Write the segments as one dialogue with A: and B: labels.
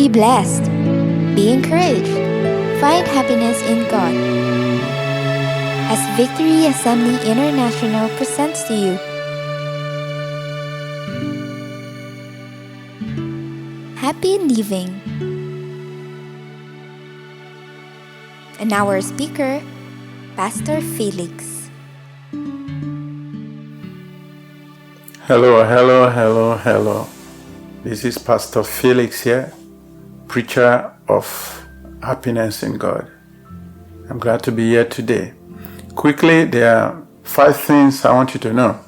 A: Be blessed. Be encouraged. Find happiness in God. As Victory Assembly International presents to you Happy Living. And our speaker, Pastor Felix.
B: Hello. This is Pastor Felix here, preacher of happiness in God. I'm glad to be here today. Quickly, there are 5 things I want you to know.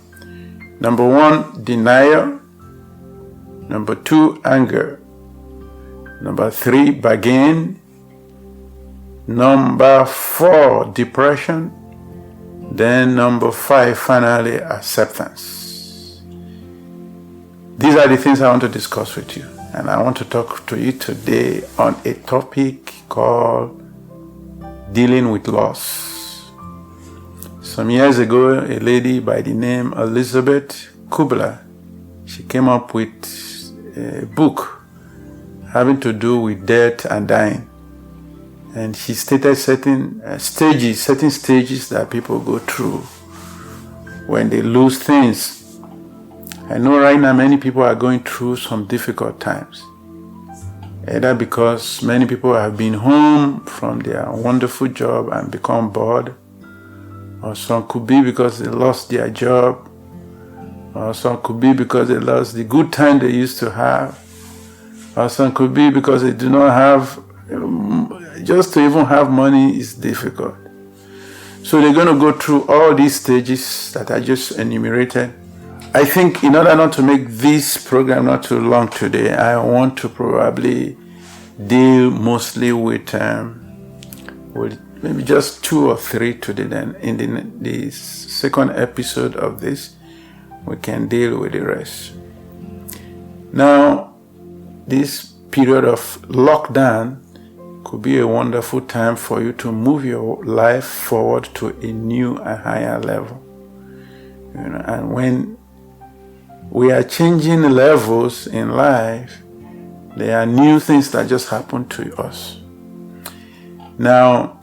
B: Number 1, denial. Number 2, anger. Number 3, bargain. Number 4, depression. Then number 5, finally, acceptance. These are the things I want to discuss with you. And I want to talk to you today on a topic called dealing with loss. Some years ago, a lady by the name Elizabeth Kubler, she came up with a book having to do with death and dying. And she stated certain stages that people go through when they lose things. I know right now many people are going through some difficult times. Either because many people have been home from their wonderful job and become bored, or some could be because they lost their job, or some could be because they lost the good time they used to have, or some could be because they do not have, just to even have money is difficult. So they're going to go through all these stages that I just enumerated. I think in order not to make this program not too long today, I want to probably deal mostly with maybe just 2 or 3 today. Then in the second episode of this, we can deal with the rest. Now, this period of lockdown could be a wonderful time for you to move your life forward to a new and higher level. And when we are changing levels in life, there are new things that just happen to us. Now,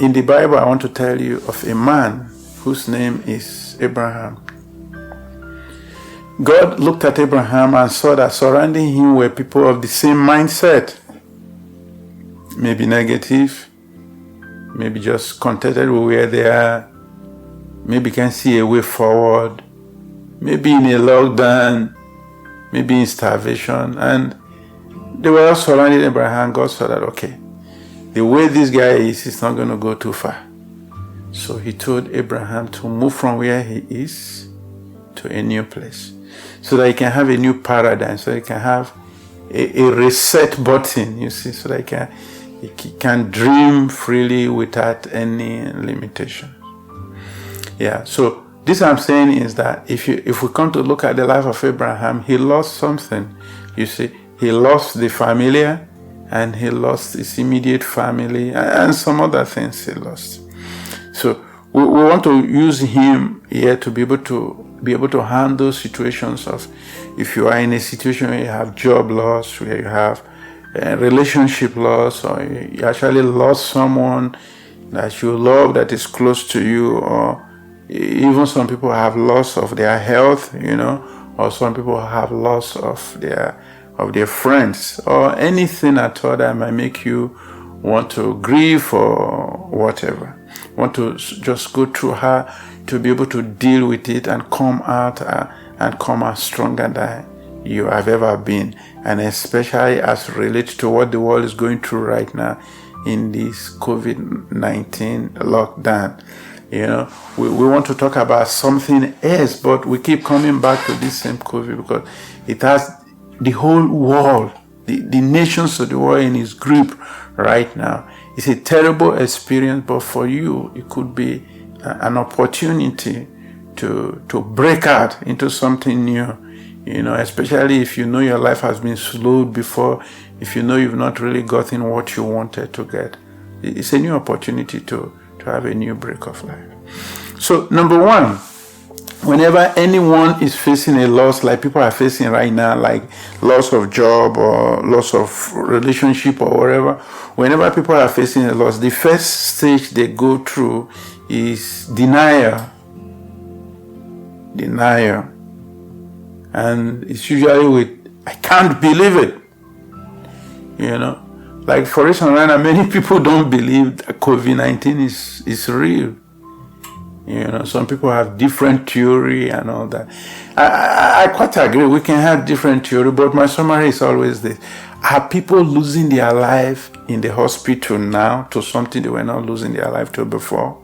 B: in the Bible, I want to tell you of a man whose name is Abraham. God looked at Abraham and saw that surrounding him were people of the same mindset. Maybe negative, maybe just contented with where they are, maybe can see a way forward, maybe in a lockdown, maybe in starvation. And they were all surrounding Abraham. God saw that, okay, the way this guy is, he's not going to go too far. So he told Abraham to move from where he is to a new place, so that he can have a new paradigm, so he can have a reset button, you see, so that he can dream freely without any limitation. Yeah, so this I'm saying is that if we come to look at the life of Abraham, he lost something. You see, he lost the familiar, and he lost his immediate family, and some other things he lost. So we want to use him here to be able to handle situations of, if you are in a situation where you have job loss, where you have relationship loss, or you actually lost someone that you love that is close to you, or even some people have loss of their health, or some people have loss of their friends, or anything at all that might make you want to grieve or whatever. Want to just go through her to be able to deal with it and come out stronger than you have ever been, and especially as related to what the world is going through right now in this COVID-19 lockdown. We want to talk about something else, but we keep coming back to this same COVID because it has the whole world, the nations of the world in its grip right now. It's a terrible experience, but for you, it could be an opportunity to break out into something new, especially if you know your life has been slowed before, if you know you've not really gotten what you wanted to get. It's a new opportunity to have a new break of life. So, number 1, whenever anyone is facing a loss like people are facing right now, like loss of job or loss of relationship or whatever, whenever people are facing a loss, the first stage they go through is denial. And it's usually with, I can't believe it. Like for instance, right now, many people don't believe that COVID-19 is real. Some people have different theory and all that. I quite agree. We can have different theory, but my summary is always this. Are people losing their life in the hospital now to something they were not losing their life to before?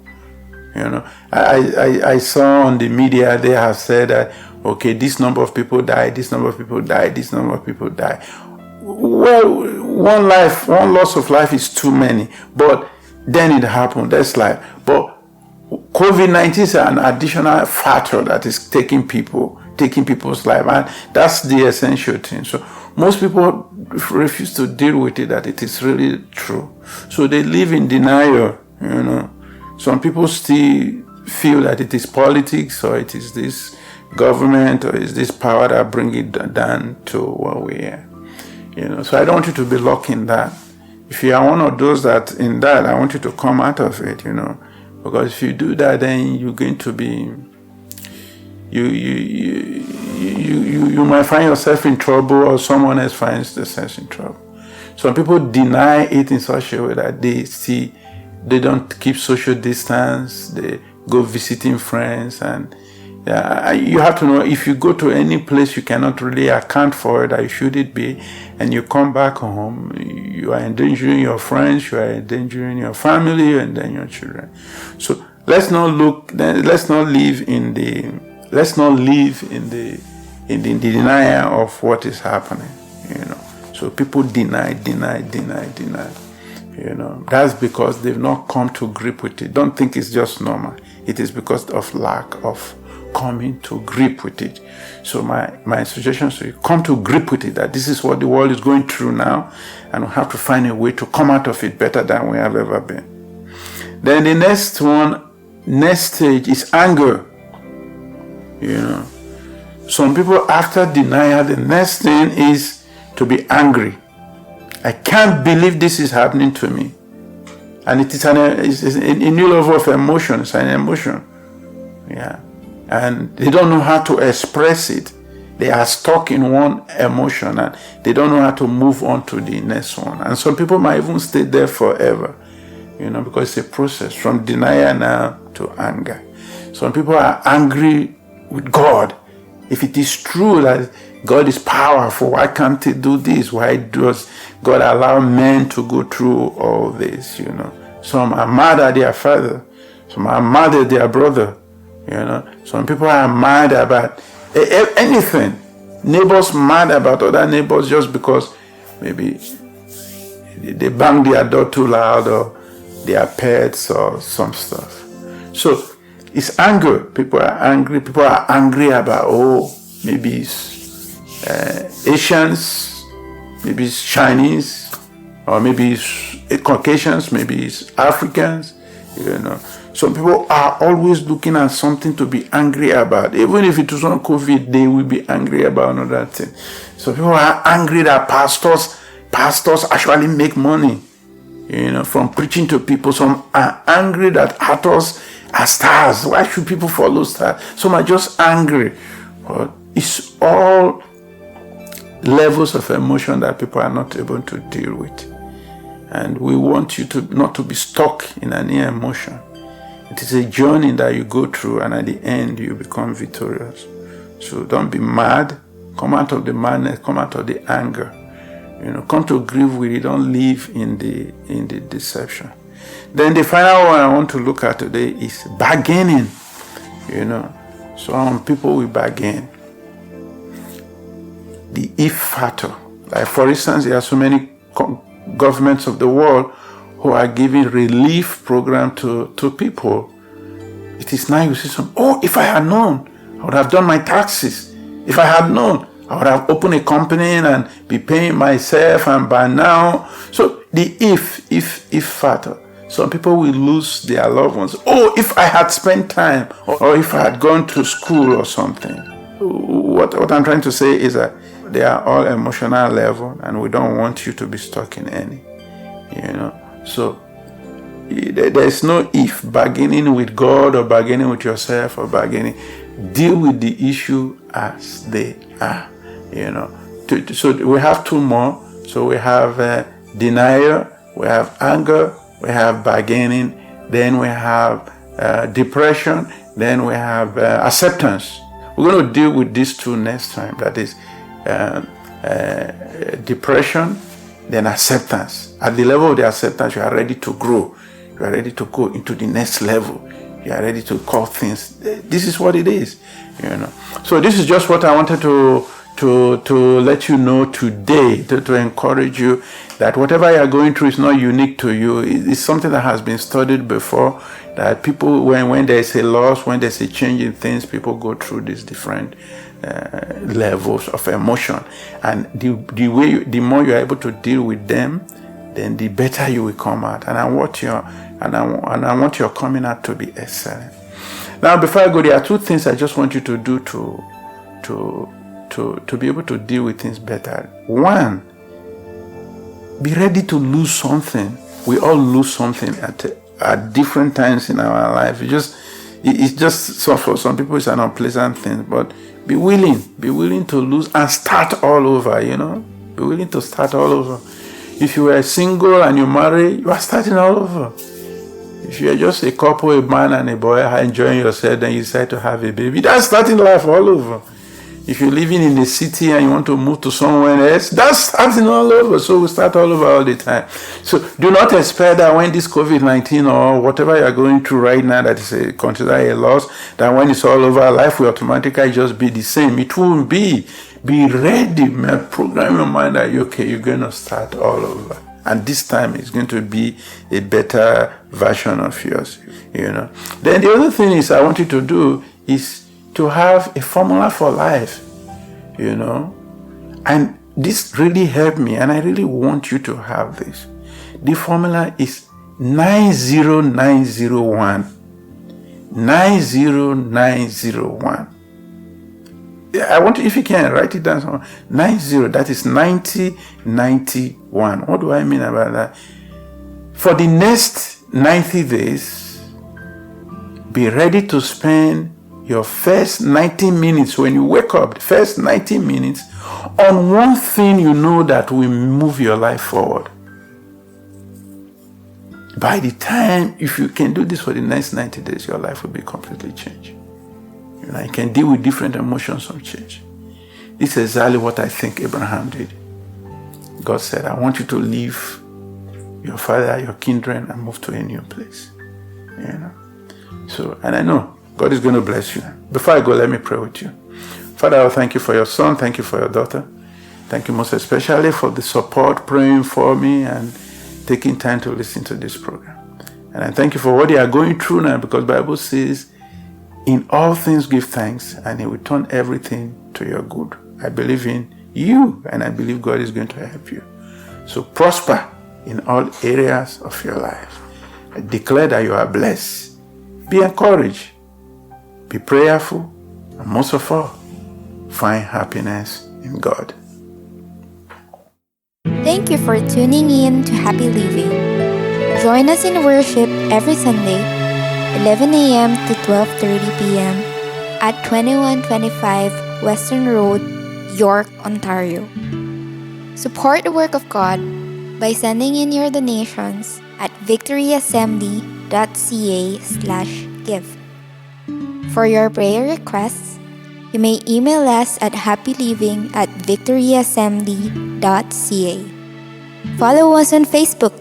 B: I saw on the media, they have said that, okay, this number of people died, this number of people died, this number of people died. Well, one loss of life is too many, but then it happened, that's life. But COVID-19 is an additional factor that is taking people's life, and that's the essential thing. So most people refuse to deal with it, that it is really true. So they live in denial, Some people still feel that it is politics, or it is this government, or is this power that bring it down to what we are. So I don't want you to be locked in that. If you are one of those that in that, I want you to come out of it, because if you do that, then you're going to be, you might find yourself in trouble, or someone else finds themselves in trouble. Some people deny it in such a way that they don't keep social distance, they go visiting friends, and you have to know, if you go to any place you cannot really account for it, that you shouldn't be, and you come back home, you are endangering your friends, you are endangering your family, and then your children. So let's not live in the denial of what is happening. So people deny. That's because they've not come to grip with it. Don't think it's just normal. It is because of lack of coming to grip with it. So my suggestion is to you, come to grip with it, that this is what the world is going through now, and we have to find a way to come out of it better than we have ever been. Then the next stage is anger. Some people, after denial, the next thing is to be angry. I can't believe this is happening to me. And it is a new level of emotion. It's an emotion. Yeah. And they don't know how to express it. They are stuck in one emotion and they don't know how to move on to the next one. And some people might even stay there forever, because it's a process from denial now to anger. Some people are angry with God. If it is true that God is powerful, why can't He do this? Why does God allow men to go through all this? Some are mad at their father. Some are mad at their brother. Some people are mad about anything. Neighbors mad about other neighbors just because maybe they bang their door too loud, or their pets, or some stuff. So it's anger. People are angry. People are angry about, maybe it's Asians, maybe it's Chinese, or maybe it's Caucasians, maybe it's Africans. Some people are always looking at something to be angry about. Even if it was not COVID, they will be angry about another thing. So people are angry that pastors actually make money, from preaching to people. Some are angry that actors are stars. Why should people follow stars? Some are just angry. But it's all levels of emotion that people are not able to deal with. And we want you not to be stuck in any emotion. It is a journey that you go through, and at the end you become victorious. So don't be mad. Come out of the madness. Come out of the anger. Come to grieve with it. Don't live in the deception. Then the final one I want to look at today is bargaining. Some people will bargain. The if factor. Like for instance, there are so many governments of the world who are giving relief program to people. It is now you see if I had known, I would have done my taxes. If I had known, I would have opened a company and be paying myself, and by now. So the if factor. Some people will lose their loved ones. Oh, if I had spent time, or if I had gone to school or something. What I'm trying to say is that they are all emotional level, and we don't want you to be stuck in any. So there's no if, bargaining with God or bargaining with yourself or bargaining. Deal with the issue as they are. So we have two more. So we have denial, we have anger, we have bargaining, then we have depression, then we have acceptance. We're going to deal with these two next time. That is depression, then acceptance. At the level of the acceptance, you are ready to grow. You are ready to go into the next level. You are ready to call things. This is what it is. So this is just what I wanted to let you know today, to encourage you that whatever you are going through is not unique to you. It's something that has been studied before, that people, when there's a loss, when there's a change in things, people go through these different levels of emotion. And the more you're able to deal with them, then the better you will come out. And I want your coming out to be excellent. Now, before I go, there are two things I just want you to do to be able to deal with things better. One, be ready to lose something. We all lose something at different times in our life. It's just so for some people it's an unpleasant thing, but be willing to lose and start all over. Be willing to start all over. If you were single and you marry, you are starting all over. If you are just a couple, a man and a boy enjoying yourself, then you decide to have a baby, that's starting life all over. If you're living in the city and you want to move to somewhere else, that's starting all over. So we start all over all the time. So do not expect that when this COVID-19 or whatever you're going through right now that is considered a loss, that when it's all over, life will automatically just be the same. It won't be. Be ready, man. Program your mind that you're going to start all over. And this time it's going to be a better version of yours, Then the other thing is I want you to do is to have a formula for life, And this really helped me, and I really want you to have this. The formula is 90901. 90901. I want you, if you can, write it down. 90, that is 9091. What do I mean about that? For the next 90 days, be ready to spend your first 90 minutes when you wake up, the first 90 minutes, on one thing that will move your life forward. By the time, if you can do this for the next 90 days, your life will be completely changed. You can deal with different emotions of change. This is exactly what I think Abraham did. God said, I want you to leave your father, your kindred, and move to a new place. So, and I know God is going to bless you. Before I go, let me pray with you. Father, I thank you for your son. Thank you for your daughter. Thank you most especially for the support, praying for me, and taking time to listen to this program. And I thank you for what they are going through now, because the Bible says, in all things give thanks, and He will turn everything to your good. I believe in you, and I believe God is going to help you. So prosper in all areas of your life. I declare that you are blessed. Be encouraged. Be prayerful. And most of all, find happiness in God.
A: Thank you for tuning in to Happy Living. Join us in worship every Sunday, 11 a.m. to 12:30 p.m. at 2125 Western Road, York, Ontario. Support the work of God by sending in your donations at victoryassembly.ca/give. For your prayer requests, you may email us at happyliving@victoryassembly.ca. Follow us on Facebook,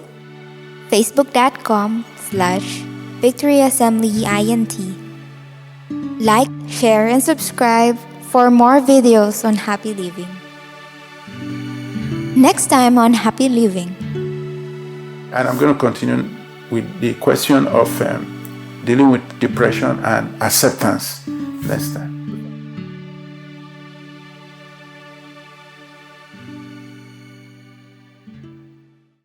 A: facebook.com/victoryassemblyint. Like, share, and subscribe for more videos on Happy Living. Next time on Happy Living.
B: And I'm going to continue with the question of dealing with depression and acceptance next time.